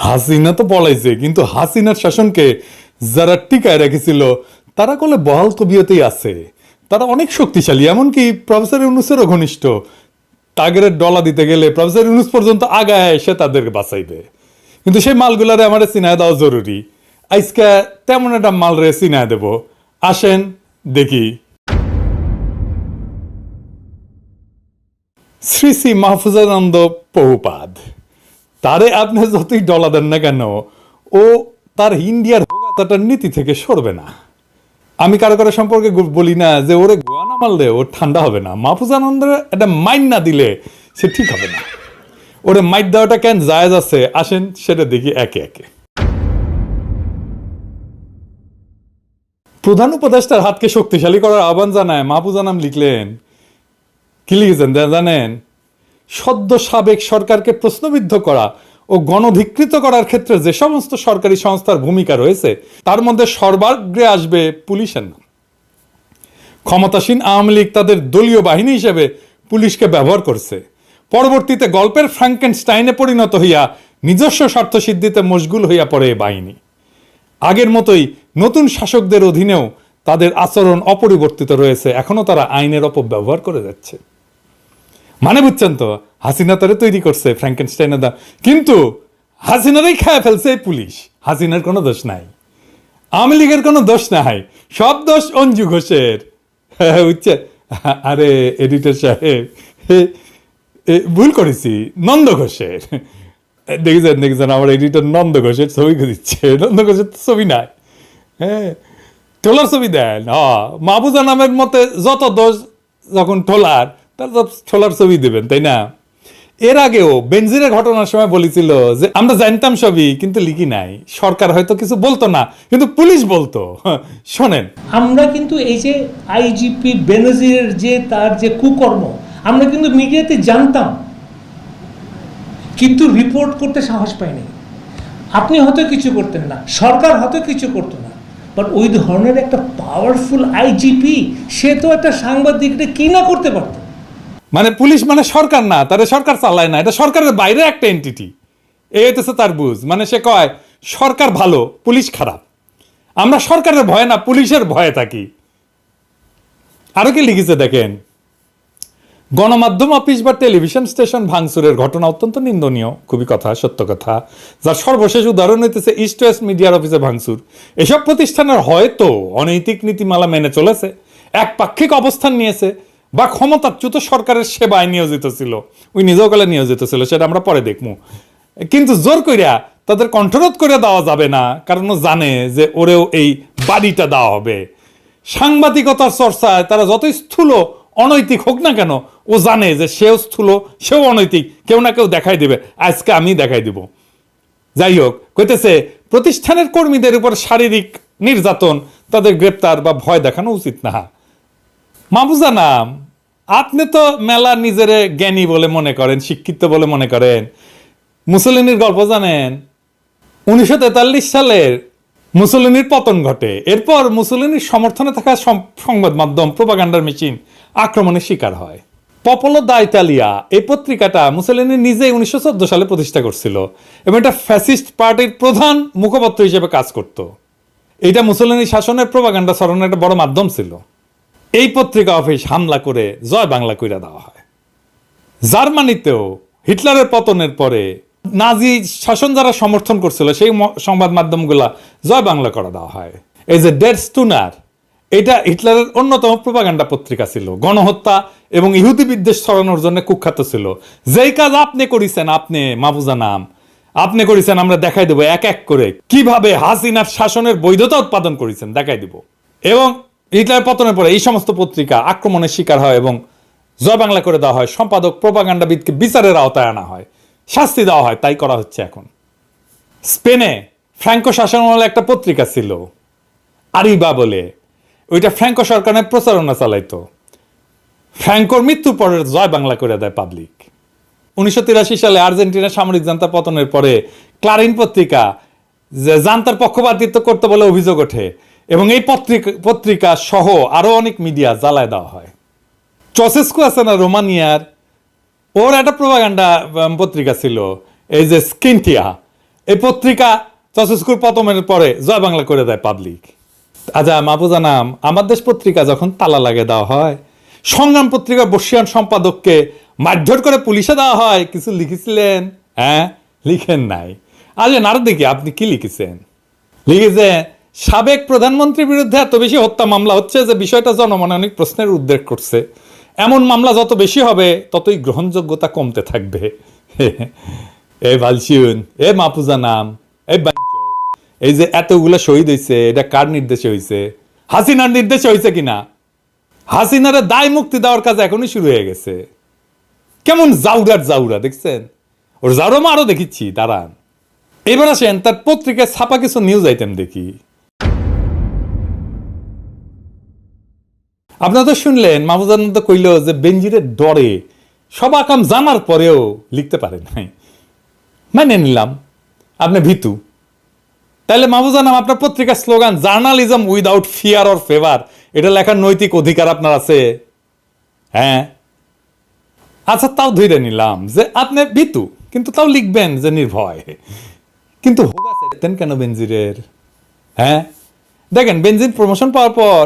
হাসিনা তো পলাইছে, কিন্তু হাসিনার শাসনকে যারা টিকায় রেখেছিল তারা কলে বহাল তবিয়তেই আছে। তারা অনেক শক্তিশালী, এমনকি প্রফেসর ইউনূসেরও ঘনিষ্ঠ। তাগের ডলা দিতে গেলে প্রফেসর ইউনূস পর্যন্ত আগায় এসে তাদেরকে বাঁচাইবে। কিন্তু সেই মালগুলারে আমার চিনায় দেওয়া জরুরি। আজকে তেমন একটা মাল রে চিনায় দেব, আসেন দেখি। শ্রী শ্রী মাহফুজানন্দ প্রভুপাদ, তারে আপনি যতই ডলা দেন না কেন, ও তার ইন্ডিয়ার হোগাতাটার নীতি থেকে সরবে না। আমি কারো কারো সম্পর্কে বলি না যে ওরে গোয়া না মারলে ও ঠান্ডা হবে না। মাহফুজানন্দের একটা মাইন্ড না দিলে সে ঠিক হবে না। ওরে মাইট দেওয়াটা কেন জায়েজ আছে, আসেন সেটা দেখি একে একে। প্রধান উপদেষ্টার হাতকে শক্তিশালী করার আহ্বান জানায় মাহফুজানাম লিখলেন। কি লিখেছেন জানেন? সদ্য সাবেক সরকারকে প্রশ্নবিদ্ধ করা ও গণধিকৃত করার ক্ষেত্রে যে সমস্ত সরকারি সংস্থার ভূমিকা রয়েছে তার মধ্যে সর্বাগ্রে আসবে পুলিশের নাম। ক্ষমতাসীন আওয়ামী লীগ তাদের দলীয় বাহিনী হিসেবে পুলিশকে ব্যবহার করছে। পরবর্তীতে গল্পের ফ্র্যাঙ্কেনস্টাইনে পরিণত হইয়া নিজস্ব স্বার্থ সিদ্ধিতে মশগুল হইয়া পড়ে এই বাহিনী। আগের মতোই নতুন শাসকদের অধীনেও তাদের আচরণ অপরিবর্তিত রয়েছে, এখনো তারা আইনের অপব্যবহার করে যাচ্ছে। মানে বুঝছেন তো, হাসিনা তারে তৈরি করছে ফ্র্যাঙ্কেনস্টাইনের দা, কিন্তু হাসিনারই খায় ফেলছে এই পুলিশ। হাসিনার কোনো দোষ নাই, আওয়ামী লীগের কোনো দোষ নাই, সব দোষ অঞ্জু ঘোষের। বুঝছে? আরে এডিটর সাহেব, ভুল করেছি, নন্দ ঘোষের। দেখেছেন আমার এডিটর নন্দ ঘোষের ছবি দিচ্ছে। নন্দ ঘোষের তো ছবি নাই, হ্যাঁ, টোলার ছবি দেন। মাহফুজা নামের মতে যত দোষ যখন টোলার, তার তো ছোলার ছবি দেবেন, তাই না? এর আগেও বেনজিরের ঘটনার সময় বলেছিল যে আমরা জানতাম সবই কিন্তু লিখি নাই। সরকার হয়তো কিছু বলতো না, কিন্তু পুলিশ বলতো। শোনেন, আমরা কিন্তু এই যে আইজিপি বেনজিরের যে তার যে কুকর্ম আমরা কিন্তু মিডিয়াতে জানতাম, কিন্তু রিপোর্ট করতে সাহস পাইনি। আপনি হয়তো কিছু করতেন না, সরকার হয়তো কিছু করতো না, বাট ওই ধরনের একটা পাওয়ারফুল আইজিপি সে তো একটা সাংবাদিকটা কি না করতে পারতো। মানে পুলিশ মানে সরকার না, তারা সরকার চালায় না, এটা সরকারের বাইরে একটা এন্টিটি। এই হইতেছে তার বুঝ। মানে সে কয় সরকার ভালো, পুলিশ খারাপ। আমরা সরকারের ভয়ে না, পুলিশের ভয়ে থাকি। আরো কি লিখেছে দেখেন, গণমাধ্যম অফিস বা টেলিভিশন স্টেশন ভাঙচুরের ঘটনা অত্যন্ত নিন্দনীয়, খুবই কথা, সত্য কথা। যার সর্বশেষ উদাহরণ হইতেছে ইস্ট ওয়েস্ট মিডিয়ার অফিসে ভাঙচুর। এসব প্রতিষ্ঠানের হয়তো অনৈতিক নীতিমালা মেনে চলেছে, একপাক্ষিক অবস্থান নিয়েছে, বা ক্ষমতাচ্যুত সরকারের সেবায় নিয়োজিত ছিল। ওই নিজেও কালে নিয়োজিত ছিল, সেটা আমরা পরে দেখবো। কিন্তু জোর কইরা তাদের কণ্ঠরোধ করে দেওয়া যাবে না, কারণ ও জানে যে ওরেও এই বাড়িটা দেওয়া হবে। সাংবাদিকতার চর্চায় তারা যতই স্থূল অনৈতিক হোক না কেন, ও জানে যে সেও স্থূল, সেও অনৈতিক, কেউ না কেউ দেখাই দিবে। আজকে আমি দেখাই দিব। যাই হোক, কইতেছে প্রতিষ্ঠানের কর্মীদের উপর শারীরিক নির্যাতন, তাদের গ্রেপ্তার বা ভয় দেখানো উচিত না। মাহফুজা নাম, আপনি তো মেলা নিজেরে জ্ঞানী বলে মনে করেন, শিক্ষিত বলে মনে করেন। মুসলিনীর গল্প জানেন? 1943 সালের মুসলিনীর পতন ঘটে। এরপর মুসলিনীর সমর্থনে থাকা সংবাদ মাধ্যম প্রোপাগান্ডার মেশিন আক্রমণের শিকার হয়। পপোলো দা ইতালিয়া এই পত্রিকাটা মুসলিনী নিজেই 1914 সালে প্রতিষ্ঠা করছিল এবং এটা ফ্যাসিস্ট পার্টির প্রধান মুখপত্র হিসেবে কাজ করত। এটা মুসলিনী শাসনের প্রোপাগান্ডা ছড়ানোর একটা বড় মাধ্যম ছিল। এই পত্রিকা অফিস হামলা করে জয় বাংলা কইরা দেওয়া হয়। জার্মানিতেও হিটলারের পতনের পরে নাজি শাসন যারা সমর্থন করছিল সেই সংবাদ মাধ্যমগুলা জয় বাংলা করে দেওয়া হয়। এই যে ডের স্টুনার, এটা হিটলারের অন্যতম প্রোপাগান্ডা পত্রিকা ছিল, গণহত্যা এবং ইহুদি বিদ্বেষ ছড়ানোর জন্য কুখ্যাত ছিল। যেই কাজ আপনি করেছেন, আপনি মাহফুজা নাম, আপনি করেছেন, আমরা দেখাই দেবো এক এক করে কিভাবে হাসিনার শাসনের বৈধতা উৎপাদন করেছেন, দেখাই দিব। এবং হিটলারের পতনের পরে এই সমস্ত পত্রিকা আক্রমণের শিকার হয় এবং জয় বাংলা করে দেওয়া হয়। সম্পাদক প্রোপাগান্ডাবিদকে বিচারের আওতায় আনা হয়, শাস্তি দেওয়া হয়। তাই করা হচ্ছে এখন। স্পেনে ফ্র্যাঙ্কো শাসনামলে একটা পত্রিকা ছিল আরিবা বলে, ওইটা ফ্র্যাঙ্কো সরকারের প্রচারণা চালাইতো। ফ্র্যাঙ্কোর মৃত্যুর পরে জয় বাংলা করে দেয় পাবলিক। 1983 সালে আর্জেন্টিনার সামরিক জান্তার পতনের পরে ক্লারিন পত্রিকা জান্তার পক্ষপাতিত্ব করতে বলে অভিযোগ ওঠে এবং এই পত্রিকা সহ আরো অনেক মিডিয়া জ্বালায় দেওয়া হয়। চসেস্কু আছে না রোমানিয়ার, ওর একটা প্রোপাগান্ডা পত্রিকা ছিল, এই যে স্কিনটিয়া, এই পত্রিকা চসস্কুর পতনের পরে জয় বাংলা করে দেয় পাবলিক। আচ্ছা মাহফুজা নাম আমার দেশ পত্রিকা যখন তালা লাগিয়ে দেওয়া হয়, সংগ্রাম পত্রিকার বর্ষিয়ান সম্পাদককে মারধর করে পুলিশে দেওয়া হয়, কিছু লিখেছিলেন? হ্যাঁ, লিখেন নাই। আরে আরো দেখি আপনি কি লিখেছেন। লিখেছে সাবেক প্রধানমন্ত্রীর বিরুদ্ধে এত বেশি হত্যা মামলা হচ্ছে যে বিষয়টা জনমনে অনেক প্রশ্নের উদ্রেক করছে। এমন মামলা যত বেশি হবে ততই গ্রহণযোগ্যতা কমতে থাকবে। এ ভালসিউন, এ মাহফুজা নাম, এই যে এতগুলো শহীদ হয়েছে, এটা কার নির্দেশে হয়েছে? হাসিনার নির্দেশে হয়েছে কিনা? হাসিনারে দায় মুক্তি দেওয়ার কাজ এখনই শুরু হয়ে গেছে। কেমন জাউরা দেখছেন? ওর জাউরা আরো দেখিচ্ছি, দাঁড়ান। এবার আসেন তার পত্রিকায় ছাপা কিছু নিউজ আইটেম দেখি। আপনারা তো শুনলেন মাহফুজা আনন্দ কইল যে বেনজিরের ডরে সব আকাম জানার পরেও লিখতে পারে নাই। মানে নিলাম আপনি ভীতু। তাহলে মাহফুজা নাম আপনার পত্রিকার slogan journalism without fear or favour, এটা লেখার নৈতিক অধিকার আপনার আছে? হ্যাঁ, আচ্ছা তাও ধরে নিলাম যে আপনি ভীতু, কিন্তু তাও লিখবেন যে নির্ভয়। কিন্তু হোগা চাইতেন কেন বেনজিরের? হ্যাঁ, দেখেন বেনজির প্রমোশন পাওয়ার পর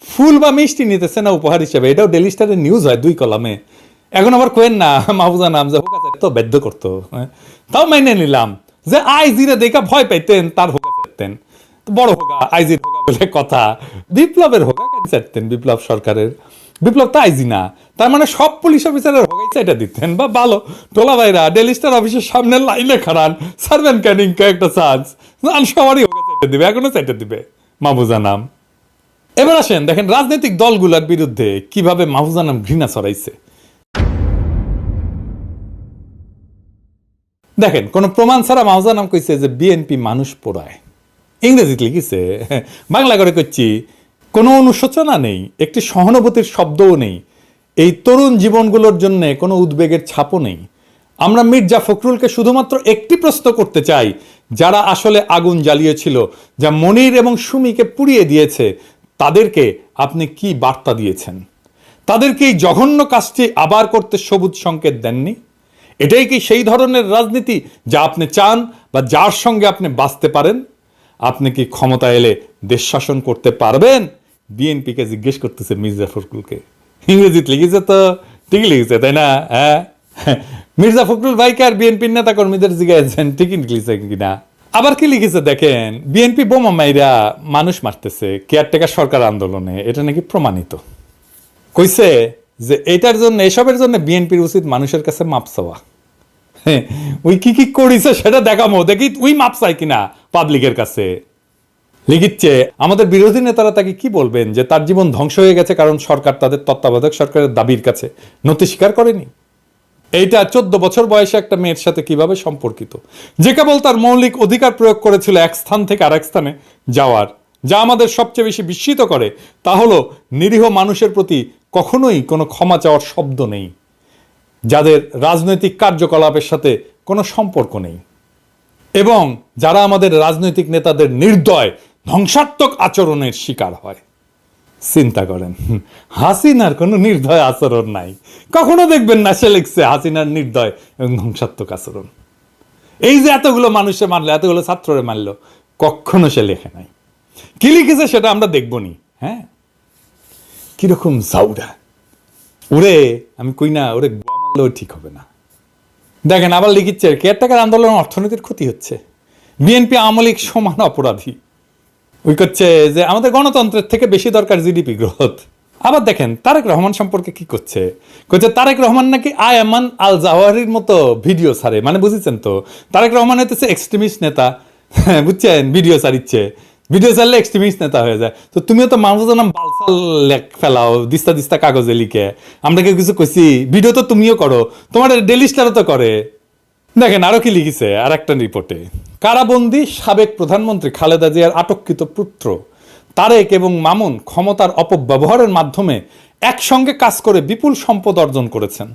ফুল বা মিষ্টি নিতেছে না উপহার হিসেবে, এটাও ডেইলি স্টারের নিউজ হয় 2 কলামে। এখন আবার কোয়েন না মাহফুজা নাম যে হোগা চাইতো বাধ্য করতো। তাও মেনে নিলাম যে আইজিরে দেখা ভয় পাইতেন, তার হোগা চাইতেন। বড় হোগা, আইজির হোগা বলে কথা। বিপ্লবের হোগা কেন চাইতেন? বিপ্লব সরকারের বিপ্লব তো আইজি না, তার মানে সব পুলিশ অফিসারের হোগাই চাইটা দিতেন। বা ভালো টোলা ভাইরা ডেইলি স্টার অফিসের সামনে লাইনে খাড়ান, সার্ভেন্ট ক্যানিং একটা চান্স সবারই হোগা চাইটা দিবে, এখনো চাইটা দিবে মাহফুজা নাম। এবার আসেন দেখেন রাজনৈতিক দলগুলোর বিরুদ্ধে কিভাবে মাহফুজা নাম ঘৃণা ছড়াইছে। দেখেন কোন প্রমাণ ছাড়া মাহফুজা নাম কইছে যে বিএনপি মানুষ পোড়ায়। ইংরেজিতে লিখেছে, বাংলা করে করছি, কোনো অনুশোচনা নেই, একটি সহানুভূতির শব্দও নেই, এই তরুণ জীবনগুলোর জন্য কোনো উদ্বেগের ছাপও নেই। আমরা মির্জা ফখরুলকে শুধুমাত্র একটি প্রশ্ন করতে চাই, যারা আসলে আগুন জ্বালিয়েছিল, যা মনির এবং সুমিকে পুড়িয়ে দিয়েছে, তাদেরকে আপনি কি বার্তা দিয়েছেন? তাদেরকে এই জঘন্য কাজটি আবার করতে সবুজ সংকেত দেননি? এটাই কি সেই ধরনের রাজনীতি যা আপনি চান বা যার সঙ্গে আপনি বাঁচতে পারেন? আপনি কি ক্ষমতা এলে দেশ শাসন করতে পারবেন? বিএনপিকে জিজ্ঞেস করতেছে মির্জা ফখরুলকে। ইংরেজিতে লিখেছে তো ঠিকই লিখেছে, তাই না? হ্যাঁ, মির্জা ফখরুল ভাইকে আর বিএনপির নেতা কর্মীদের জিজ্ঞাসেন ঠিকই লিখেছে কিনা। আবার কি লিখেছে দেখেন, বিএনপি বোমা মাইরা মানুষ মারতেছে কেয়ারটেকার সরকার আন্দোলনে, এটা নাকি প্রমাণিত। কইছে যে এটার জন্য, এসবের জন্য বিএনপির উচিত মানুষের কাছে মাপ চাওয়া। হ্যাঁ, ওই কি কি করেছে সেটা দেখামো, দেখি ওই মাপ চাই কিনা পাবলিকের কাছে। লিখিচ্ছে আমাদের বিরোধী নেতারা তাকে কি বলবেন যে তার জীবন ধ্বংস হয়ে গেছে কারণ সরকার তাদের তত্ত্বাবধায়ক সরকারের দাবির কাছে নতি স্বীকার করেনি। এইটা 14 বছর বয়সে একটা মেয়ের সাথে কিভাবে সম্পর্কিত, যে কেবল তার মৌলিক অধিকার প্রয়োগ করেছিল এক স্থান থেকে আরেক স্থানে যাওয়ার। যা আমাদের সবচেয়ে বেশি বিস্মিত করে তা হলো নিরীহ মানুষের প্রতি কখনোই কোনো ক্ষমা চাওয়ার শব্দ নেই, যাদের রাজনৈতিক কার্যকলাপের সাথে কোনো সম্পর্ক নেই, এবং যারা আমাদের রাজনৈতিক নেতাদের নির্দয় ধ্বংসাত্মক আচরণের শিকার হয়। চিন্তা করেন, হাসিনার কোনো নির্দয় আচরণ নাই, কখনো দেখবেন না সে লিখছে হাসিনার নির্দয় এবং ধ্বংসাত্মক আচরণ। এই যে এতগুলো মানুষে মারলো, এতগুলো ছাত্ররে মারলো, কখনো সে লেখে নাই। কি লিখেছে সেটা আমরা দেখবনি। হ্যাঁ, কিরকম জাউরা ওরে, আমি কই না ওরে মারলেও ঠিক হবে না। দেখেন আবার লিখিচ্ছে কেয়ারটেকার আন্দোলন অর্থনীতির ক্ষতি হচ্ছে, বিএনপি আওয়ামী লীগ সমান অপরাধী। ওই করছে যে আমাদের গণতন্ত্রের থেকে বেশি দরকার জিডিপি গ্রোথ। আবার দেখেন তারেক রহমান সম্পর্কে কি করছে, তারেক রহমান নাকি আয়ামান আল জাওয়াহিরির মতো ভিডিও ছাড়ে। মানে বুঝেছেন তো, তারেক রহমান হচ্ছে এক্সট্রিমিস্ট নেতা, বুঝছেন? ভিডিও ছাড়িচ্ছে, ভিডিও ছাড়লে এক্সট্রিমিস্ট নেতা হয়ে যায়। তো তুমিও তো মাহফুজা নাম বালসাল লেখ ফেলাও দিস্তা দিস্তা কাগজে লিখে, আমরা কেউ কিছু কইছি? ভিডিও তো তুমিও করো, তোমার ডেইলি স্টারও তো করে। দেখেন আরো কি লিখেছে আর একটা রিপোর্টে, কারাবন্দী সাবেক প্রধানমন্ত্রী খালেদা জিয়ার আটককৃত পুত্র তারেক এবং মামুন ক্ষমতার অপব্যবহারের মাধ্যমে একসঙ্গে কাজ করে বিপুল সম্পদ অর্জন করেছেন।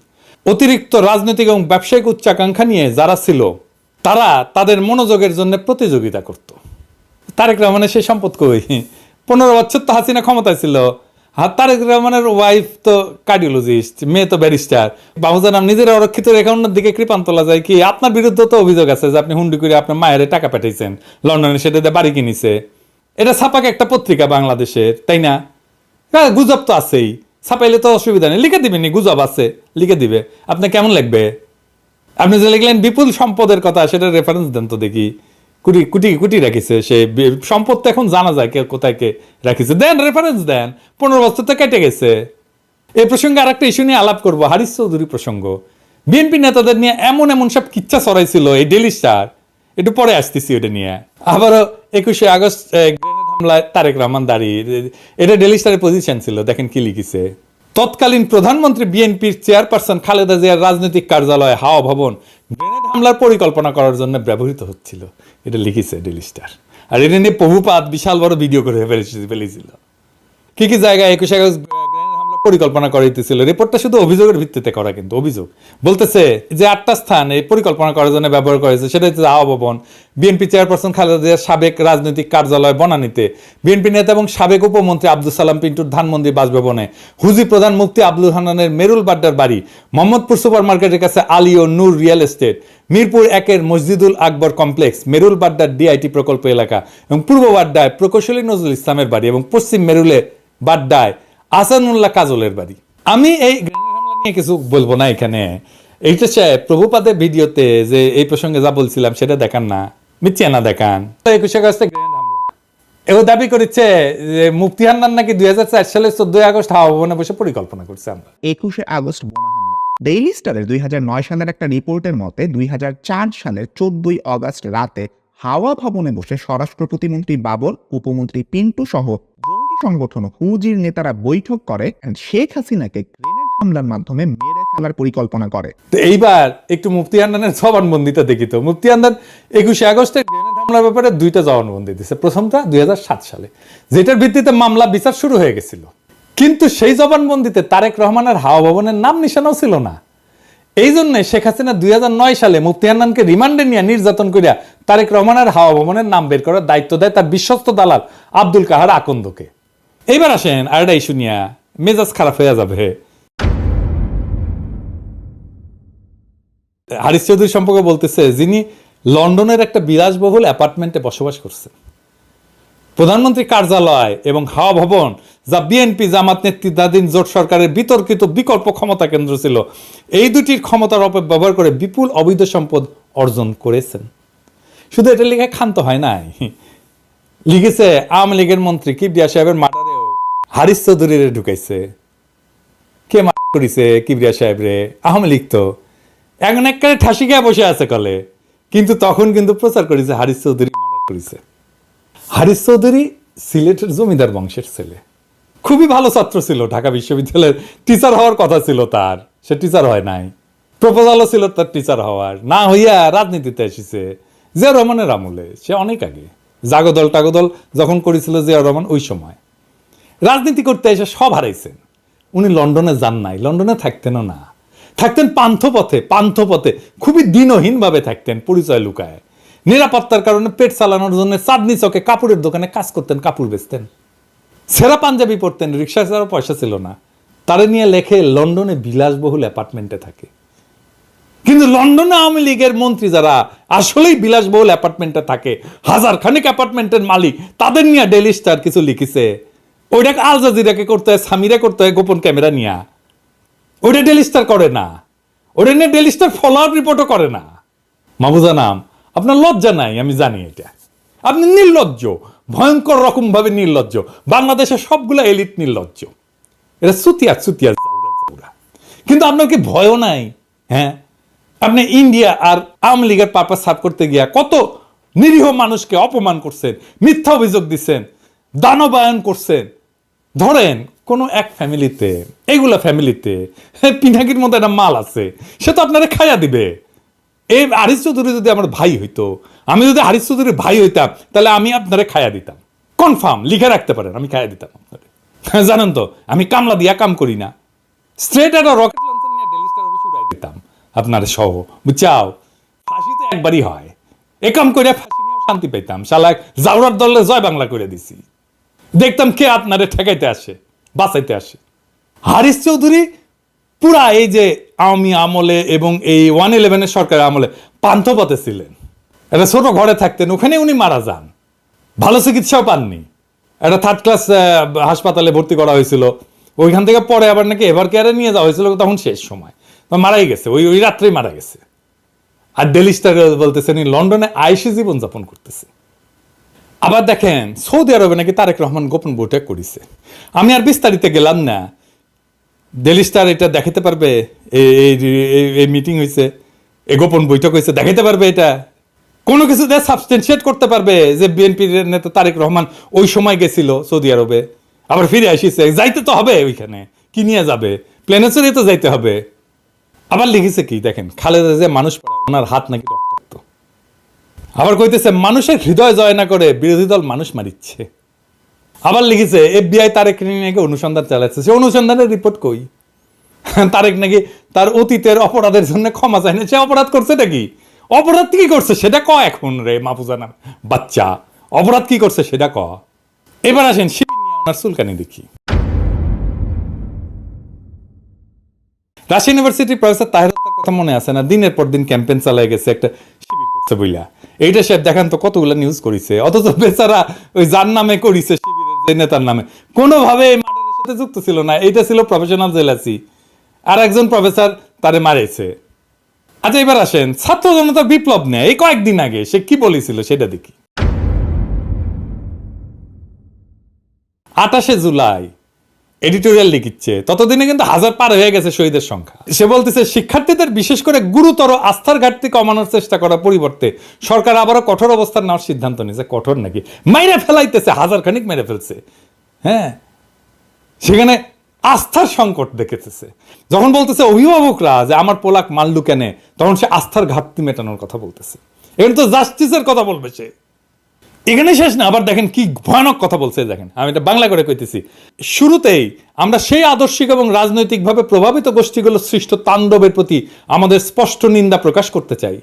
অতিরিক্ত রাজনৈতিক এবং ব্যবসায়িক উচ্চাকাঙ্ক্ষা নিয়ে যারা ছিল তারা তাদের মনোযোগের জন্য প্রতিযোগিতা করত। তারেক রহমানের সেই সম্পদ কই? 15 বছর তো হাসিনা ক্ষমতায় ছিল, আর তারেক রহমানের ওয়াইফ তো কার্ডিওলজিস্ট, মেয়ে তো ব্যারিস্টার। বাবুজানাম নিজের অরক্ষিত রেখাউন্নের দিকে কৃপান তোলা যায় কি? আপনার বিরুদ্ধে তো অভিযোগ আছে যে আপনি হুন্ডি করে আপনার মায়ের টাকা পাঠাইছেন, লন্ডনে সেটা দিয়ে বাড়ি কিনিছে। এটা ছাপাকে একটা পত্রিকা বাংলাদেশের, তাই না? হ্যাঁ, গুজব তো আছেই, ছাপাইলে তো অসুবিধা নেই, লিখে দিবেন, গুজব আছে লিখে দিবে, আপনার কেমন লাগবে? আপনি যে লিখলেন বিপুল সম্পদের কথা, সেটা রেফারেন্স দেন তো দেখি। কোটি কোটি কোটি রাখিছে সে সম্পদ, তো এখন জানা যায় কে কোথায় কে রাখিছে, দেন রেফারেন্স দেন। 15 বছর তো কেটে গেছে। এই প্রসঙ্গে আর একটা ইস্যু নিয়ে আলাপ করবো, হারিস চৌধুরী প্রসঙ্গ। বিএনপি নেতাদের নিয়ে এমন এমন সব কিচ্ছা ছড়াইছিল এই ডেইলি স্টার, একটু পরে আসতেছি ওটা নিয়ে। আবারও 21শে আগস্ট গ্রেনেড হামলায় তারেক রহমান দাঁড়িয়ে, এটা ডেইলি স্টারের পজিশন ছিল, দেখেন কি লিখিছে। তৎকালীন প্রধানমন্ত্রী বিএনপির চেয়ারপারসন খালেদা জিয়ার রাজনৈতিক কার্যালয় হাওয়া ভবন গ্রেনেড হামলার পরিকল্পনা করার জন্য ব্যবহৃত হচ্ছিল, এটা লিখিছে ডেইলি স্টার। আর এটা নিয়ে প্রভুপাত বিশাল বড় ভিডিও করে ফেলেছিল। কি কি জায়গায় 21 আগস্ট গ্রেনেড হামলা পরিকল্পনা করাইতেছিল। রিপোর্টটা শুধু অভিযোগের ভিত্তিতে করা, কিন্তু অভিযোগ বলতেছে যে 8টা স্থান এই পরিকল্পনা করার জন্য ব্যবহার করেছে। সেটা হচ্ছে হাওয়া ভবন, বিএনপি চেয়ারপারসন খালেদা জিয়ার সাবেক রাজনৈতিক কার্যালয় বনানীতে, বিএনপি নেতা এবং সাবেক উপমন্ত্রী আব্দুল সালাম পিন্টুর ধানমন্দির বাসভবনে, হুজি প্রধান মুফতি আব্দুল হান্নানের মেরুল বাড্ডার বাড়ি, মোহাম্মদপুর সুপার মার্কেটের কাছে আলী ও নূর রিয়েল এস্টেট, মিরপুর 1-এর মসজিদুল আকবর কমপ্লেক্স, মেরুল বাড্ডার ডিআইটি প্রকল্প এলাকা এবং পূর্ব বাড্ডায় প্রকৌশলী নজরুল ইসলামের বাড়ি এবং পশ্চিম মেরুলে বাড্ডায় আসানুল্লাহ কাজলের বাড়ি। আমি এই গ্রেনেড হামলা নিয়ে কিছু বলবো না এখানে। এইটা প্রভুপাদের ভিডিওতে যে এই প্রসঙ্গে যা বলছিলাম সেটা দেখান না, মিথ্যা না দেখান। 21 আগস্টে গ্রেনেড হামলা এও দাবি করেছে যে মুফতি হান্নান নাকি 2004 সালের 14 আগস্ট হাওয়া ভবনে বসে পরিকল্পনা করছে। আমরা 21শে আগস্ট বোমা হামলা। ডেইলি স্টারের 2009 সালের একটা রিপোর্টের মতে 2004 সালের 14 আগস্ট রাতে হাওয়া ভবনে বসে স্বরাষ্ট্র প্রতিমন্ত্রী বাবর, উপমন্ত্রী পিন্টু সহ জঙ্গি সংগঠন হুজির নেতারা বৈঠক করে শেখ হাসিনাকে গ্রেনেড হামলার মাধ্যমে মেরে ফেলার পরিকল্পনা করে। তো এইবার একটু মুফতি হান্নানের জবানবন্দিটা দেখি তো। মুফতি হান্নান 21 আগস্টে গ্রেনেড হামলার ব্যাপারে 2টা জবানবন্দি দিয়েছে। প্রথমটা 2007 সালে, যেটার ভিত্তিতে মামলা বিচার শুরু হয়ে গেছিল, কিন্তু সেই জবানবন্দিতে তারেক রহমানের হাওয়া ভবনের নাম নিশানাও ছিল না। এই জন্য শেখ হাসিনা 2009 সালে মুফতি হান্নানকে রিমান্ডে নিয়ে নির্যাতন করিয়া তারেক রহমানের হাওয়া ভবনের নাম বের করার দায়িত্ব দেয় তার বিশ্বস্ত দালাল আব্দুল কাহার আকন্দকে। এইবার আসেন আরেকটা ইস্যু নিয়ে, মেজাজ খারাপ হয়ে যাবে। হারিস চৌধুরী সম্পর্কে বলতেছে, যিনি লন্ডনের একটা বিলাসবহুল অ্যাপার্টমেন্টে বসবাস করছেন। প্রধানমন্ত্রী কার্যালয় এবং হাওয়া ভবন, যা বিএনপি জামাত নেতৃত্বাধীন জোট সরকারের বিতর্কিত বিকল্প ক্ষমতা কেন্দ্র ছিল, এই দুটির ক্ষমতার অপব্যবহার করে বিপুল অবৈধ সম্পদ অর্জন করেছেন। শুধু এটা লিখে ক্ষান্ত হয় নাই, লিখেছে আওয়ামী লীগের মন্ত্রী কিবরিয়া সাহেবের মার্ডারেও হারিস চৌধুরীরে ঢুকাইছে। কে মার্ডার করেছে কিবরিয়া সাহেব রে? আওয়ামী লীগ। তো এখন একবারে ঠাসি খেয়ে বসে আছে কলে, কিন্তু তখন কিন্তু প্রচার করেছে হারিস চৌধুরী মার্ডার করেছে। হারিস চৌধুরী সিলেটের জমিদার বংশের ছেলে, খুবই ভালো ছাত্র ছিল, ঢাকা বিশ্ববিদ্যালয়ের টিচার হওয়ার কথা ছিল তার, সে টিচার হয় নাই। প্রপোজালও ছিল তার টিচার হওয়ার, না হইয়া রাজনীতিতে এসেছে জিয়া রহমানের আমলে, সে অনেক আগে জাগদল টাগদল যখন করেছিল জিয়া রহমান, ওই সময় রাজনীতি করতে এসে সব হারাইছেন। উনি লন্ডনে যান নাই, লন্ডনে থাকতেনও না, থাকতেন পান্থপথে খুবই দিনহীনভাবে থাকতেন, পরিচয় লুকায়। নিরাপত্তার কারণে পেট চালানোর জন্য চাঁদনি চকে কাপড়ের দোকানে কাজ করতেন, কাপড় বেচতেন, সেরা পাঞ্জাবি পরতেন, রিক্সা ছাড়াও পয়সা ছিল না। তারে নিয়ে লেখে লন্ডনে বিলাসবহুল অ্যাপার্টমেন্টে থাকে। কিন্তু লন্ডনে আওয়ামী লীগের মন্ত্রী যারা আসলেই বিলাসবহুল অ্যাপার্টমেন্টে থাকে, হাজার খানিক অ্যাপার্টমেন্টের মালিক, তাদের নিয়ে ডেইলি স্টার কিছু লিখেছে। ওইটাকে আল জাজিরাকে করতে হয়, সামিরা করতে হয় গোপন ক্যামেরা নিয়ে, ওইটা ডেইলি স্টার করে না। ওটা নিয়ে ডেইলি স্টার ফলো আপ রিপোর্টও করে না। মাহবুজা নাম, আপনার লজ্জা নাই, আমি জানি এটা। আপনি নির্লজ্জ, ভয়ঙ্কর রকম ভাবে নির্লজ্জ। বাংলাদেশের সবগুলো এলিট নির্লজ্জ, এটা চুতিয়া জাউরা। কিন্তু আপনার কি ভয়ও নাই? হ্যাঁ, আপনি ইন্ডিয়া আর আওয়ামী লীগের পারপাস সার্ভ করতে গিয়া কত নিরীহ মানুষকে অপমান করছেন, মিথ্যা অভিযোগ দিচ্ছেন, দানবায়ন করছেন। ধরেন কোনো এক ফ্যামিলিতে, এইগুলা ফ্যামিলিতে পিনাকির মধ্যে একটা মাল আছে, সে তো আপনারা খাইয়া দিবে। এই হারিস চৌধুরী যদি আমার ভাই হইতো, আমি যদি হারিস চৌধুরীর ভাই হইতাম, তাহলে আমি আপনারে খাইয়া দিতাম, কনফার্ম লিখে রাখতে পারেন, আমি খাইয়া দিতাম আপনারে। জানেন তো আমি কামলা দিয়া কাম করি না, স্ট্রেট একটা রকেট লঞ্চার নিয়ে ডেইলি স্টার অফিসে উড়াই দিতাম আপনার সহ, বুঝছাও? ফাঁসি তো একবারই হয়, এ কাম করে ফাঁসি নিয়েও শান্তি পেতাম। শালা জাউরার দলে জয় বাংলা করে দিছি, দেখতাম কে আপনারে ঠেকাইতে আসে। বাঁচাইতে আসে। হারিস চৌধুরী পুরা এই যে আওয়ামী আমলে এবং এই 111 সরকারের আমলে পান্থপথে ছিলেন। একটা ছোট ঘরে থাকতেন, ওখানে উনি মারা যান, ভালো চিকিৎসাও পাননি। একটা 3rd ক্লাস হাসপাতালে ভর্তি করা হয়েছিল, ওইখান থেকে পরে আবার নাকি এভার কেয়ারে নিয়ে যাওয়া হয়েছিল, তখন শেষ সময় মারাই গেছে, ওই রাত্রেই মারা গেছে। আর ডেইলি স্টার বলতেছেন লন্ডনে আইসি জীবনযাপন করতেছে। আবার দেখেন সৌদি আরবে নাকি তারেক রহমান গোপন বৈঠক করেছে। আমি আর বিস্তারিত গেলাম না, ডেইলি স্টার এটা দেখাতে পারবে এই মিটিং হয়েছে, এই গোপন বৈঠক হয়েছে, দেখাতে পারবে এটা কোনো কিছু দিয়ে সাবস্টেন্সিয়েট করতে পারবে যে বিএনপির নেতা তারেক রহমান ওই সময় গেছিল সৌদি আরবে, আবার ফিরে আসিছে। যাইতে তো হবে, ওইখানে কি নিয়ে যাবে, প্লেনে চড়ে তো যাইতে হবে। আবার লিখেছে কি দেখেন, খালেদা যে মানুষ ওনার হাত নাকি রক্তাক্ত। আবার কইতেছে মানুষের হৃদয় জয় না করে বিরোধী দল মানুষ মারিচ্ছে। আবার লিখেছে FBI তারেক নাকি অনুসন্ধান চালাচ্ছে, সে অনুসন্ধানের রিপোর্ট কই? তারেক নাকি তার অতীতের অপরাধের জন্য ক্ষমা চায় না, সে অপরাধ করছে নাকি? অপরাধ কি করছে সেটা ক এখন রে মাহফুজানা বাচ্চা, অপরাধ কি করছে সেটা ক। এবার আসেন শিবির নিয়ে ওনার চুলকানি দেখি। রাজশাহী ইউনিভার্সিটির প্রফেসর তাহের হত্যার কথা মনে আছে না? দিনের পর দিন ক্যাম্পেইন চালায় গেছে একটা শিবির করছে বইলা। এইটা সে দেখান তো কতগুলো নিউজ করেছে, অথচ বেচারা ওই যার নামে করেছে শিবিরের যে নেতার নামে কোনোভাবে এই মার্ডারের সাথে যুক্ত ছিল না। এইটা ছিল প্রফেশনাল জেলাসি, আর একজন প্রফেসর তারে মারেছে। আচ্ছা এবার আসেন ছাত্র জনতার বিপ্লব নেয় এই কয়েকদিন আগে সে কি বলেছিল সেটা দেখি। 28শে জুলাই এডিটোরিয়াল লিখিচ্ছে, ততদিনে কিন্তু 1000 পার হয়ে গেছে শহীদের সংখ্যা। সে বলতেছে শিক্ষার্থীদের বিশেষ করে গুরুতর আস্থার ঘাটতি কমানোর চেষ্টা করার পরিবর্তে সরকার আবারও কঠোর অবস্থান নেওয়ার সিদ্ধান্ত নিয়েছে। কঠোর নাকি, মাইরে ফেলাইতেছে, 1000 খানিক মেরে ফেলছে। হ্যাঁ, সেখানে আস্থার সংকট দেখেছে। যখন বলতেছে অভিভাবকরা যে আমার পোলাক মাল্লু কেনে, তখন সে আস্থার ঘাটতি মেটানোর কথা বলতেছে। এখানে তো জাস্টিসের কথা বলবে সে। এখানে শেষ না, আবার দেখেন কি ভয়ানক কথা বলছে। দেখেন আমি এটা বাংলা করে কইতেছি। শুরুতেই আমরা সেই আদর্শিক এবং রাজনৈতিকভাবে প্রভাবিত গোষ্ঠীগুলো সৃষ্ট তাণ্ডবের প্রতি আমাদের স্পষ্ট নিন্দা প্রকাশ করতে চাই।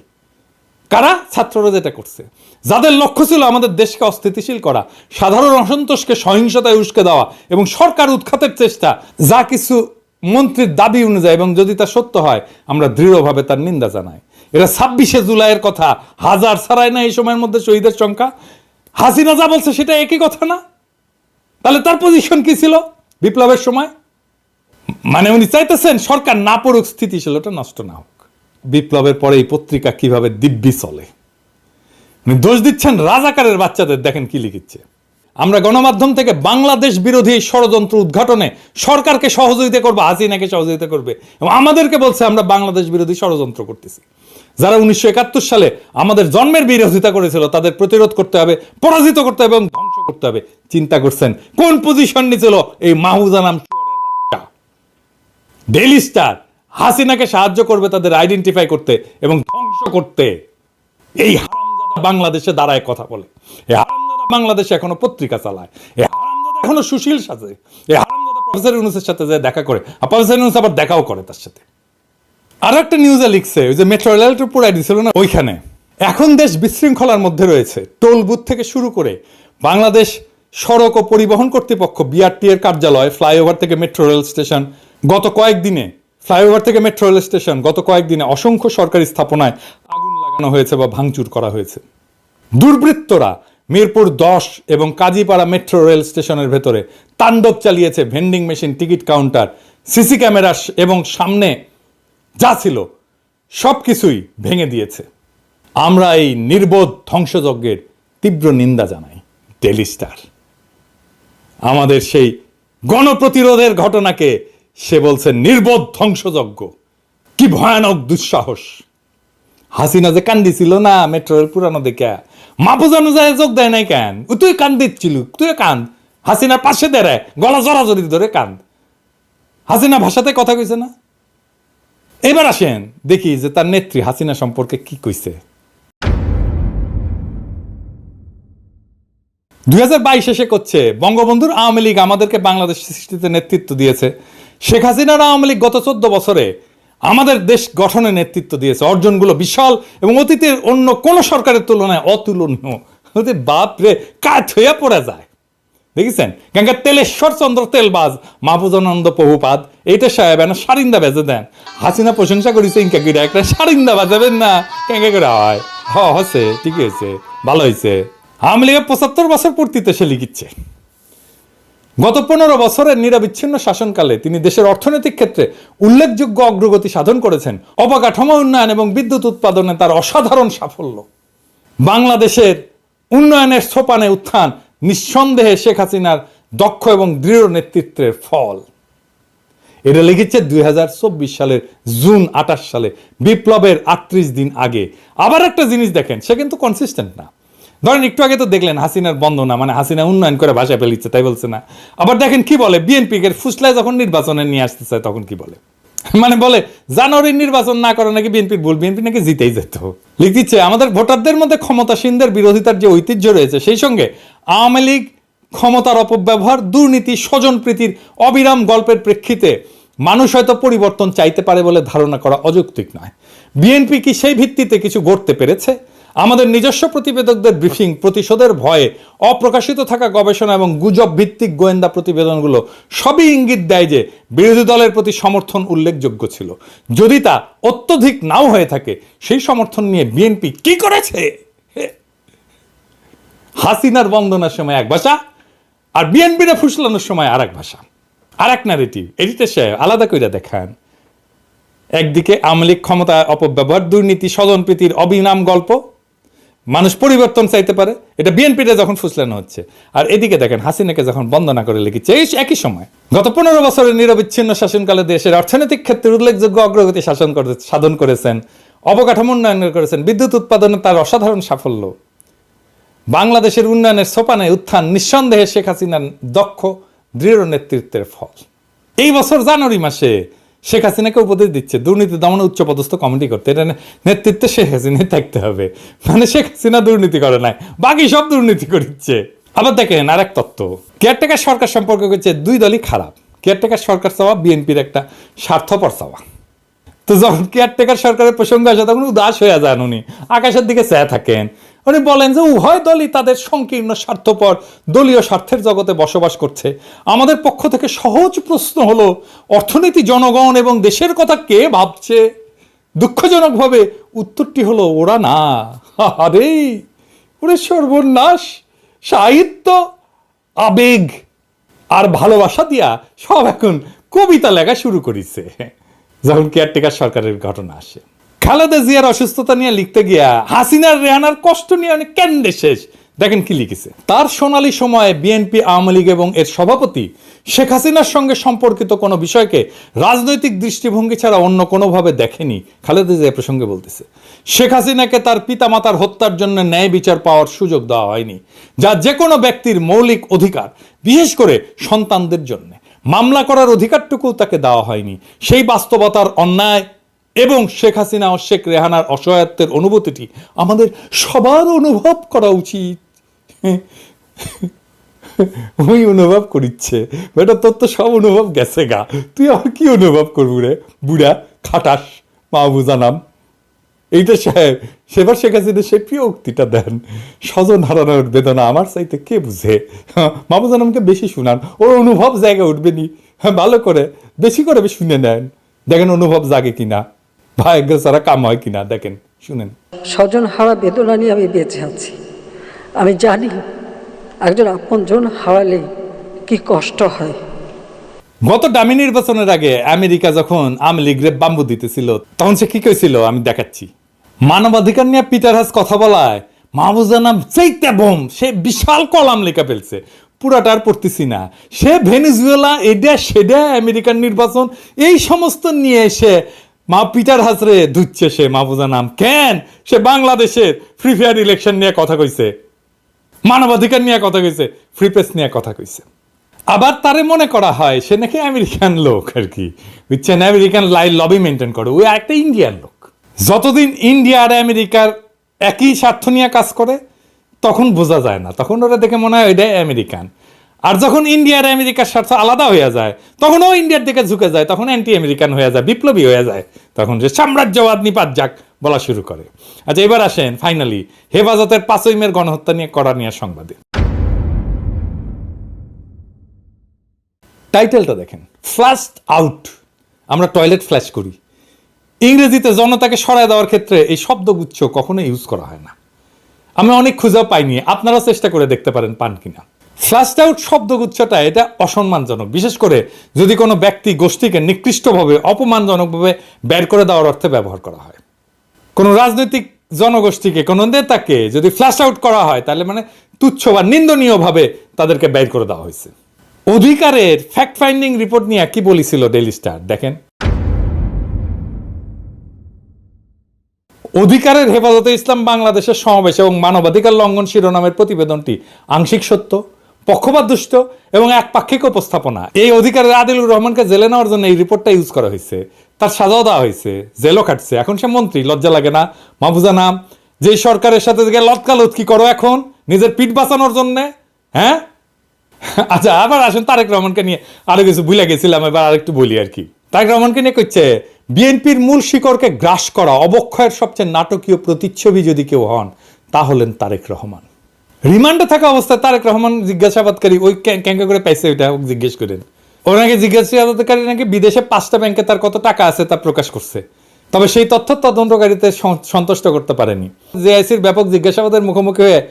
কারা? ছাত্ররা যেটা করছে, যাদের লক্ষ্য ছিল আমাদের দেশকে অস্থিতিশীল করা, সাধারণ অসন্তোষকে সহিংসতায় উস্কে দেওয়া এবং সরকার উৎখাতের চেষ্টা, যা কিছু মন্ত্রীর দাবি অনুযায়ী, এবং যদি তা সত্য হয় আমরা দৃঢ়ভাবে তার নিন্দা জানাই। এটা 26শে জুলাইয়ের কথা, 1000 ছাড়ায় না এই সময়ের মধ্যে শহীদের সংখ্যা। হাসিনা যা বলছে সেটা একই কথা না? তাহলে তার পজিশন কি ছিল বিপ্লবের সময়? মানে উনি চাইতেছেন সরকার না পড়ুক, স্থিতিশীলতা নষ্ট না হোক। বিপ্লবের পরে এই পত্রিকা কিভাবে দিব্যি চলে, উনি দোষ দিচ্ছেন রাজাকারের বাচ্চাদের। দেখেন কি লিখিচ্ছে, আমরা গণমাধ্যম থেকে বাংলাদেশ বিরোধী ষড়যন্ত্র উদ্ঘাটনে সরকারকে সহযোগিতা করবে, হাসিনাকে সহযোগিতা করবে, এবং আমাদেরকে বলছে আমরা বাংলাদেশ বিরোধী ষড়যন্ত্র করতেছি। যারা 1971 সালে আমাদের জন্মের বিরোধিতা করেছিল তাদের প্রতিরোধ করতে হবে, পরাজিত করতে হবে এবং ধ্বংস করতে হবে। চিন্তা করছেন কোন পজিশন নিয়েছিল এই মাহফুজা নাম বাচ্চা? ডেইলি স্টার হাসিনাকে সাহায্য করবে তাদের আইডেন্টিফাই করতে এবং ধ্বংস করতে। এই হারামজাদা বাংলাদেশে দাঁড়ায় কথা বলে, এই হারামজাদা বাংলাদেশে এখনো পত্রিকা চালায়, এই হারামজাদা এখনো সুশীল সাজে, এই হারামজাদা প্রফেসর ইউনূসের সাথে যে দেখা করে, আর প্রফেসর ইউনূস আবার দেখাও করে তার সাথে। আর একটা নিউজে লিখছে ওই যে মেট্রো রেলটা পুরাই দিছিল না ওইখানে, এখন দেশ বিশৃঙ্খলার মধ্যে রয়েছে। টোল বুথ থেকে শুরু করে বাংলাদেশ সড়ক ও পরিবহন কর্তৃপক্ষ, BRT এর কার্যালয়, ফ্লাইওভার থেকে মেট্রো রেল স্টেশন, গত কয়েকদিনে অসংখ্য সরকারি স্থাপনায় আগুন লাগানো হয়েছে বা ভাঙচুর করা হয়েছে। দুর্বৃত্তরা মিরপুর 10 এবং কাজীপাড়া মেট্রো রেল স্টেশনের ভেতরে তাণ্ডব চালিয়েছে। Vending machine, ticket counter, CC camera এবং সামনে যা ছিল সব কিছুই ভেঙে দিয়েছে। আমরা এই নির্বোধ ধ্বংসযজ্ঞের তীব্র নিন্দা জানাই। ডেইলি স্টার আমাদের সেই গণপ্রতিরোধের ঘটনাকে সে বলছে নির্বোধ ধ্বংসযজ্ঞ। কি ভয়ানক দুঃসাহস! হাসিনা যে কান্দিছিল না মেট্রো রেল পুরানো দেখে, মাহফুজানো যায় যোগ দেয় নাই কেন? তুই কান্দিচ্ছিল, তুই কান্দ, হাসিনার পাশে দাঁড়ায় গলা জড়াজড়ি ধরে কান্দ। হাসিনা ভাষাতে কথা কইছে না? এবার আসেন দেখি যে তার নেত্রী হাসিনা সম্পর্কে কি কইছে। 2022 এসে করছে বঙ্গবন্ধুর আওয়ামী লীগ আমাদেরকে বাংলাদেশ সৃষ্টিতে নেতৃত্ব দিয়েছে। শেখ হাসিনার আওয়ামী লীগ গত 14 বছরে আমাদের দেশ গঠনে নেতৃত্ব দিয়েছে। অর্জনগুলো বিশাল এবং অতীতের অন্য কোন সরকারের তুলনায় অতুলনীয়। বাপ রে, কাঠ হইয়া পড়ে যায় দেখেছেন গঙ্গা তেলেশ্বর চন্দ্র তেলবাজ মাহফুজানন্দ প্রভুপাদ এইটা সাহেব না সারিন্দা বেজে দেন। হাসিনা প্রশংসা করেছে ইনকা করে একটা সারিন্দা বাজাবেন না কেঙ্গা করে হয় হচ্ছে ঠিকই হয়েছে ভালো হয়েছে। আওয়ামী লীগের ৭৫ বছর পূর্তিতে সে লিখিচ্ছে গত ১৫ বছরের নিরবিচ্ছিন্ন শাসনকালে তিনি দেশের অর্থনৈতিক ক্ষেত্রে উল্লেখযোগ্য অগ্রগতি সাধন করেছেন। অবকাঠামো উন্নয়ন এবং বিদ্যুৎ উৎপাদনে তার অসাধারণ সাফল্য বাংলাদেশের উন্নয়নের সোপানে উত্থান নিঃসন্দেহে শেখ হাসিনার দক্ষ এবং দৃঢ় নেতৃত্বের ফল। এটা লিখেছে ২০২৪ সালের জুন ২৮ সালে বিপ্লবের ৩৮ দিন আগে। আবার একটা জিনিস দেখেন, সে কিন্তু কনসিস্টেন্ট না। ধরেন একটু আগে তো দেখলেন হাসিনার বন্দনা, মানে হাসিনা উন্নয়ন করে ভাষায় ফেলিচ্ছে তাই বলছে না। আবার দেখেন কি বলে বিএনপি এর ফুসলায় যখন নির্বাচনে নিয়ে আসতে চায় তখন কি বলে, মানে বলে জানুয়ারির নির্বাচন না করে নাকি বিএনপির ভুল, বিএনপি নাকি জিতেই যেত। লিখছে আমাদের ভোটারদের মধ্যে ক্ষমতাসীনদের বিরোধিতার যে ঐতিহ্য রয়েছে সেই সঙ্গে আওয়ামী লীগ ক্ষমতার অপব্যবহার, দুর্নীতি, স্বজনপ্রীতির অবিরাম গল্পের প্রেক্ষিতে মানুষ হয়তো পরিবর্তন চাইতে পারে বলে ধারণা করা অযৌক্তিক নয়। বিএনপি কি সেই ভিত্তিতে কিছু গড়তে পেরেছে? আমাদের নিজস্ব প্রতিবেদকদের ব্রিফিং, প্রতিশোধের ভয়ে অপ্রকাশিত থাকা গবেষণা এবং গুজব ভিত্তিক গোয়েন্দা প্রতিবেদনগুলো সবই ইঙ্গিত দেয় যে বিরোধী দলের প্রতি সমর্থন উল্লেখযোগ্য ছিল। যদি তা অত্যধিক নাও হয়ে থাকে, সেই সমর্থন নিয়ে বিএনপি কি করেছে? হাসিনার বন্দনার সময় এক ভাষা, আর বিএনপির ফুসলানোর সময় আর এক ভাষা, আর এক ন্যারেটিভ। এটিতে সে আলাদা করে দেখান। একদিকে আওয়ামী লীগ ক্ষমতা অপব্যবহার, দুর্নীতি, স্বজনপ্রীতির অবিরাম গল্প, মানুষ পরিবর্তন চাইতে পারে, এটা বিএনপিতে যখন ফুসলানো হচ্ছে। আর এদিকে দেখেন হাসিনাকে যখন বন্দনা করে লিখেছে এই একই সময়। গত ১৫ বছরের নিরবিচ্ছিন্ন শাসনকালে দেশের অর্থনৈতিক ক্ষেত্রে উল্লেখযোগ্য অগ্রগতি সাধন করেছেন, অবকাঠামো উন্নয়ন করেছেন, বিদ্যুৎ উৎপাদনে তার অসাধারণ সাফল্য বাংলাদেশের উন্নয়নের সোপানে উত্থান নিঃসন্দেহে শেখ হাসিনার দক্ষ দৃঢ় নেতৃত্বের ফল। এই বছর জানুয়ারি মাসে শেখ হাসিনাকে উপদেশ দিচ্ছে দুর্নীতি দমনে উচ্চপদস্থ কমিটি করতে। এটা নেতৃত্বে শেখ হাসিনা থাকতে হবে, মানে শেখ হাসিনা দুর্নীতি করে নাই, বাকি সব দুর্নীতি করছে। আবার দেখেন আর এক তত্ত্ব, কেয়ারটেকার সরকার সম্পর্কে হচ্ছে দুই দলই খারাপ। কেয়ারটেকার সরকার চাওয়া বিএনপির একটা স্বার্থপর চাওয়া। তো যখন কেয়ারটেকার সরকারের প্রসঙ্গ আসে তখন উদাস হয়ে যান উনি, আকাশের দিকে চেয়ে থাকেন। উনি বলেন যে উভয় দলই তাদের সংকীর্ণ স্বার্থপর দলীয় স্বার্থের জগতে বসবাস করছে। আমাদের পক্ষ থেকে সহজ প্রশ্ন হলো, অর্থনীতি, জনগণ এবং দেশের কথা কে ভাবছে? দুঃখজনকভাবে উত্তরটি হলো ওরা না। আরে ওরে সর্বনাশ! সাহিত্য, আবেগ আর ভালোবাসা দিয়া সব এখন কবিতা লেখা শুরু করেছে যখন কেয়ারটেকার সরকারের ঘটনা আসে। খালেদা জিয়ার অসুস্থতা নিয়ে লিখতে গিয়া হাসিনার রেহানার কষ্ট নিয়ে অনেক কেন্দ্রে শেষ। দেখেন কি লিখেছে, তার সোনালী সময়ে বিএনপি, আওয়ামী লীগ এবং এর সভাপতি শেখ হাসিনার সঙ্গে সম্পর্কিত কোনো বিষয়কে রাজনৈতিক দৃষ্টিভঙ্গি ছাড়া অন্য কোনোভাবে দেখেনি। খালেদা জিয়া প্রসঙ্গে বলতেছে, শেখ হাসিনাকে তার পিতামাতার হত্যার জন্য ন্যায় বিচার পাওয়ার সুযোগ দেওয়া হয়নি, যা যে কোনো ব্যক্তির মৌলিক অধিকার, বিশেষ করে সন্তানদের জন্য। মামলা করার অধিকারটুকু তাকে দেওয়া হয়নি। সেই বাস্তবতার অন্যায় এবং শেখ হাসিনা ও শেখ রেহানার অসহায়ত্বের অনুভূতিটি আমাদের সবার অনুভব করা উচিত। ওই অনুভব করিচ্ছে, এটা তোর তো সব অনুভব গেছে গা, তুই আর কি অনুভব করবি রে বুড়া খাটাস মাহবুজা নাম। এইটা সাহেব সেবার শেখ হাসিনা সে প্রিয় উক্তিটা দেন, স্বজন হারানোর বেদনা আমার চাইতে কে বুঝে। মাহবুজা নামকে বেশি শুনান, ওর অনুভব জায়গায় উঠবে নি। ভালো করে বেশি করে শুনে নেন, দেখেন অনুভব জাগে কিনা, ভাগ্য ছাড়া কাম হয় কিনা, দেখেন শুনেন। স্বজন হারা বেদনা নিয়ে আমি বেঁচে আছি। আমি জানি একজন আপনজন হারালে কি কষ্ট হয়। গত ডামি নির্বাচনের আগে আমেরিকা যখন আওয়ামী লীগের বাম্বু দিতেছিল তখন সে কি কইছিল আমি দেখাচ্ছি। মানবাধিকার নিয়ে পিটার হাস কথা বলায় মাহবুজা নাম চাইতে বোম, সে বিশাল কলাম লেখা ফেলছে, পুরাটা আর পড়তেছি না। সে ভেনেজুয়েলা, এটা সেটা, আমেরিকান নির্বাচন, এই সমস্ত নিয়ে এসে পিটার হাসরে ধুচ্ছে সে মাহবুজা নাম। কেন? সে বাংলাদেশের ফ্রি ফেয়ার ইলেকশন নিয়ে কথা কইছে, মানবাধিকার নিয়ে কথা কইছে, ফ্রি প্রেস নিয়ে কথা কইছে। আবার তারে মনে করা হয় সে নাকি আমেরিকান লোক আর কি, বুঝছেন, আমেরিকান লবি মেনটেন করে। ওই একটা ইন্ডিয়ান লোক। যতদিন ইন্ডিয়া আর আমেরিকার একই স্বার্থ নিয়ে কাজ করে তখন বোঝা যায় না, তখন ওরা দেখে মনে হয় ওইটাই আমেরিকান। আর যখন ইন্ডিয়া আর আমেরিকার স্বার্থ আলাদা হয়ে যায় তখন ও ইন্ডিয়ার দিকে ঝুঁকে যায়, তখন অ্যান্টি আমেরিকান হয়ে যায়, বিপ্লবী হয়ে যায়, তখন যে সাম্রাজ্যবাদ নিপাত যাক বলা শুরু করে। আচ্ছা এবার আসেন ফাইনালি হেফাজতের 5ই মের গণহত্যা নিয়ে করা নিয়ে সংবাদে। টাইটেলটা দেখেন, ফ্লাশড আউট, আমরা টয়লেট ফ্ল্যাশ করি। ইংরেজিতে জনতাকে সরায় দেওয়ার ক্ষেত্রে এই শব্দগুচ্ছ কখনো ইউজ করা হয় না। আমি অনেক খুঁজেও পাইনি, আপনারাও চেষ্টা করে দেখতে পারেন পান কিনা। ফ্ল্যাশড আউট শব্দগুচ্ছটা এটা অসম্মানজনক, বিশেষ করে যদি কোনো ব্যক্তি গোষ্ঠীকে নিকৃষ্টভাবে অপমানজনকভাবে বের করে দেওয়ার অর্থে ব্যবহার করা হয়। কোনো রাজনৈতিক জনগোষ্ঠীকে, কোনো নেতাকে যদি ফ্ল্যাশ আউট করা হয় তাহলে মানে তুচ্ছ বা নিন্দনীয়ভাবে তাদেরকে বের করে দেওয়া হয়েছে। অধিকারের ফ্যাক্ট ফাইন্ডিং রিপোর্ট নিয়ে কি বলেছিল ডেইলি স্টার দেখেন। অধিকারের হেফাজতে ইসলাম বাংলাদেশের সমাবেশ এবং মানবাধিকার লঙ্ঘন শিরোনামের প্রতিবেদনটি আংশিক সত্য, পক্ষপাতদুষ্ট এবং একপাক্ষিক উপস্থাপনা। এই অধিকারের আদিলুর রহমানকে জেলে নেওয়ার জন্য এই রিপোর্টটা ইউজ করা হয়েছে, তার সাজাও দেওয়া হয়েছে, জেলও খাটছে, এখন সে মন্ত্রী। লজ্জা লাগে না মাহফুজা নাম? যে সরকারের সাথে লটকালটকি করো এখন নিজের পিঠ বাঁচানোর জন্যে, হ্যাঁ? আচ্ছা, আবার আসেন তারেক রহমানকে নিয়ে আরো কিছু ভুলে গেছিলাম, এবার আরেকটু বলি আর কি। তারেক রহমানকে নিয়ে কইছে বিএনপির মূল শিকড়কে গ্রাস করা অবক্ষয়ের সবচেয়ে নাটকীয় প্রতিচ্ছবি যদি কেউ হন তা হলেন তারেক রহমান। রিমান্ডে থাকা অবস্থায় তারেক রহমান জিজ্ঞাসাবাদকারী ওই ক্যাঙ্কা করে পাইছে, ওইটা জিজ্ঞেস করেন। ওনাকে জিজ্ঞাসাবাদকারী নাকি বিদেশে 5টা ব্যাংকে তার কত টাকা আছে তা প্রকাশ করছে, তবে সেই তথ্য তদন্তকারীতে সন্তুষ্ট করতে পারেনি। জেআইসির ব্যাপক জিজ্ঞাসাবাদের মুখোমুখি হয়ে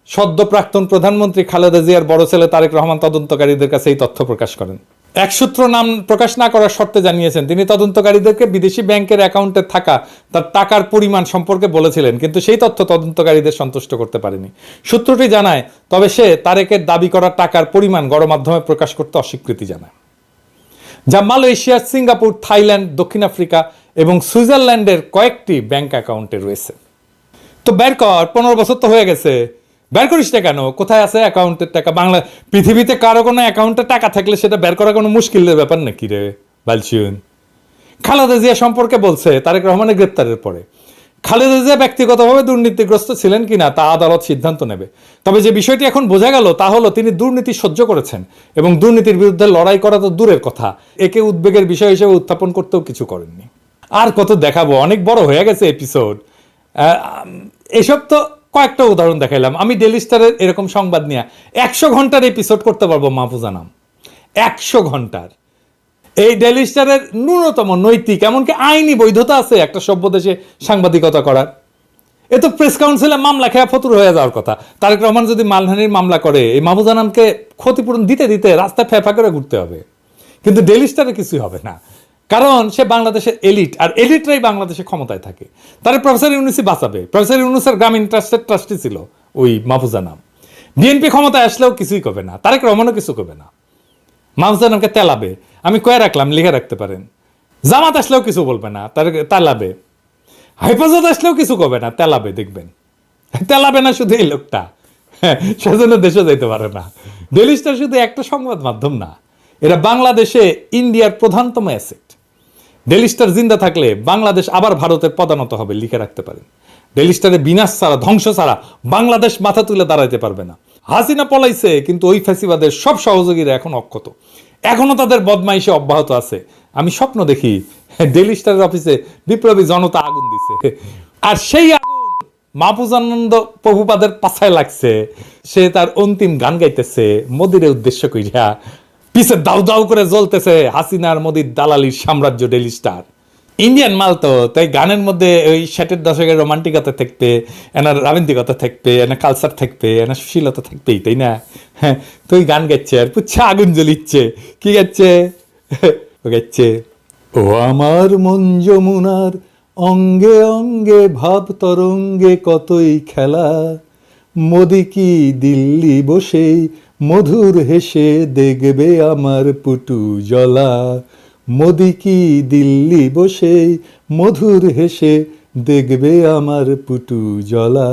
সদ্য প্রাক্তন প্রধানমন্ত্রী খালেদা জিয়ার বড় ছেলে তারেক রহমান তদন্তকারীদের কাছে এই তথ্য প্রকাশ করেন। এক সূত্র নাম প্রকাশ না করার শর্তে জানিয়েছেন তিনি তদন্তকারীদেরকে বিদেশি ব্যাংকের অ্যাকাউন্টে থাকা তার টাকার পরিমাণ সম্পর্কে বলেছিলেন, কিন্তু সেই তথ্য তদন্তকারীদের সন্তুষ্ট করতে পারেনি। সূত্রটি জানায়, তবে সে তারেকের দাবি করা টাকার পরিমাণ গণমাধ্যমে প্রকাশ করতে অস্বীকৃতি জানায়, যা মালয়েশিয়া, সিঙ্গাপুর, থাইল্যান্ড, দক্ষিণ আফ্রিকা এবং সুইজারল্যান্ডের কয়েকটি ব্যাংক অ্যাকাউন্টে রয়েছে। তো বের কর, 15 বছর তো হয়ে গেছে, বের করিস না কেন? কোথায় আছে অ্যাকাউন্টের টাকা? বাংলা পৃথিবীতে কারো কোনো অ্যাকাউন্টে টাকা থাকলে সেটা বের করা কোনো মুশকিলের ব্যাপার নাকি রে বালচুন? খালেদা জিয়া সম্পর্কে বলছে তারেক রহমানের গ্রেপ্তারের পরে খালেদা জিয়া ব্যক্তিগতভাবে দুর্নীতিগ্রস্ত ছিলেন কিনা তা আদালত সিদ্ধান্ত নেবে। তবে যে বিষয়টি এখন বোঝা গেল তা হলো তিনি দুর্নীতি সহ্য করেছেন এবং দুর্নীতির বিরুদ্ধে লড়াই করা তো দূরের কথা, একে উদ্বেগের বিষয় হিসেবে উত্থাপন করতেও কিছু করেননি। আর কত দেখাবো, অনেক বড় হয়ে গেছে এপিসোড। এসব তো কয়েকটা উদাহরণ দেখাইলাম। আমি ডেইলি স্টারের এরকম সংবাদ নিয়ে 100 ঘন্টার এপিসোড করতে পারবো মাহফুজা নাম, 100 ঘন্টার। এই ডেইলি স্টারের ন্যূনতম নৈতিক এমনকি আইনি বৈধতা আছে একটা সভ্য দেশে সাংবাদিকতা করার? এ তো প্রেস কাউন্সিলে মামলা খেয়া ফতুর হয়ে যাওয়ার কথা। তারেক রহমান যদি মানহানির মামলা করে এই মাহফুজা নামকে ক্ষতিপূরণ দিতে দিতে রাস্তায় ফেফা করে ঘুরতে হবে, কিন্তু ডেইলি স্টারে কিছুই হবে না, কারণ সে বাংলাদেশের এলিট, আর এলিটরাই বাংলাদেশে ক্ষমতায় থাকে। তার প্রফেসর ইউনুসই বাঁচাবে। প্রফেসর ইউনুসের গ্রামীণ ট্রাস্টের ট্রাস্টি ছিল ওই মাহফুজা নাম। বিএনপি ক্ষমতায় আসলেও কিছুই করবে না, তারেক রহমানও কিছু করবে না। মাহফুজা নামকে তেলাবে, আমি কয়ে রাখলাম, লিখে রাখতে পারেন। জামাত আসলেও কিছু বলবে না, তেলাবে। হেফাজত আসলেও কিছু করবে না, তেলাবে। দেখবেন তেলাবে না শুধু এই লোকটা, সেজন্য দেশে যেতে পারে না। ডেইলি স্টার শুধু একটা সংবাদ মাধ্যম না, এরা বাংলাদেশে ইন্ডিয়ার প্রধানতম অ্যাসেট। ডেইলি স্টার জিন্দা থাকলে বাংলাদেশ আবার ভারতের পদানত হবে, লিখে রাখতে পারেন। ডেইলি স্টারে বিনাশ ছাড়া, ধ্বংস ছাড়া বাংলাদেশ মাথা তুলে দাঁড়াইতে পারবে না। হাসিনা পলাইছে, কিন্তু ওই ফ্যাসিবাদের সব সহযোগীরা এখন অক্ষত, এখনো তাদের বদমাইশে অব্যাহত আছে। আমি স্বপ্ন দেখি ডেইলি স্টারের অফিসে বিপ্লবী জনতা আগুন দিছে, আর সেই আগুন মাহফুজানন্দ প্রভুপাদের পাছায় লাগছে। সে তার অন্তিম গান গাইতেছে মোদিরে উদ্দেশ্য কইরা, পিছে দাউ দাউ করে জ্বলতেছে হাসিনার মোদির দালালির সাম্রাজ্য ডেইলি স্টার। ইন্ডিয়ান মাল তো, তাই গানের মধ্যে ওই 60-এর দশকের রোমান্টিকতা থাকবে, এনার রাবন্তিকতা থাকবে, এনার কালচার থাকবে, এনার সুশীলতা থাকবেই, তাই না? হ্যাঁ, তো ওই গান গাচ্ছে আর পুচ্ছা আগুন জ্বলিচ্ছে। কি গাচ্ছে? ও গাচ্ছে, ও আমার মন যমুনার অঙ্গে অঙ্গে ভাব তরঙ্গে কতই খেলা, মোদি কি দিল্লি বসে মধুর হেসে দেখবে আমার পুটু জ্বলা, মোদি কি দিল্লি বসে মধুর হেসে দেখবে আমার পুটু জ্বলা।